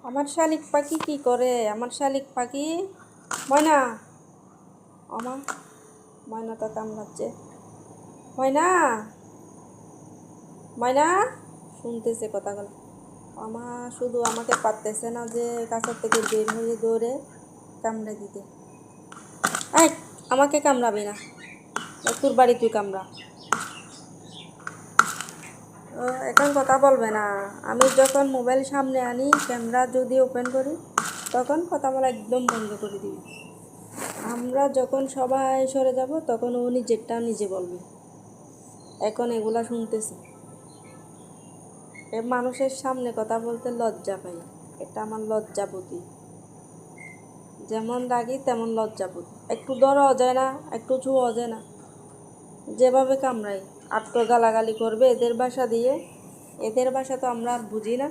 আমার শালিক পাখি কি করে? আমার শালিক পাখি ময়না, আমার ময়না তো কামড়াচ্ছে। ময়না, ময়না, শুনতেছে কথাগুলো। আমার শুধু আমাকে পারতেছে না যে কাছের থেকে বের হয়ে দৌড়ে কামড়ে দিতে। এই, আমাকে কামড়াবি না, তোর বাড়ি তুই কামড়া। এখন কথা বলবে না। আমি যখন মোবাইল সামনে আনি, ক্যামেরা যদি ওপেন করি, তখন কথা বলা একদম বন্ধ করে দিবি। আমরা যখন সবাই সরে যাব, তখন ও নিজেরটা নিজে বলবে। এখন এগুলা শুনতেছে। মানুষের সামনে কথা বলতে লজ্জা পাই। এটা আমার লজ্জাপতি। যেমন রাগি তেমন লজ্জাপতি। একটু ধরাও যায় না, একটু ছুঁয়াও যায় না। যেভাবে কামড়াই, আটটো গালাগালি করবে এদের ভাষা দিয়ে। এদের ভাষা তো আমরা আর বুঝি না।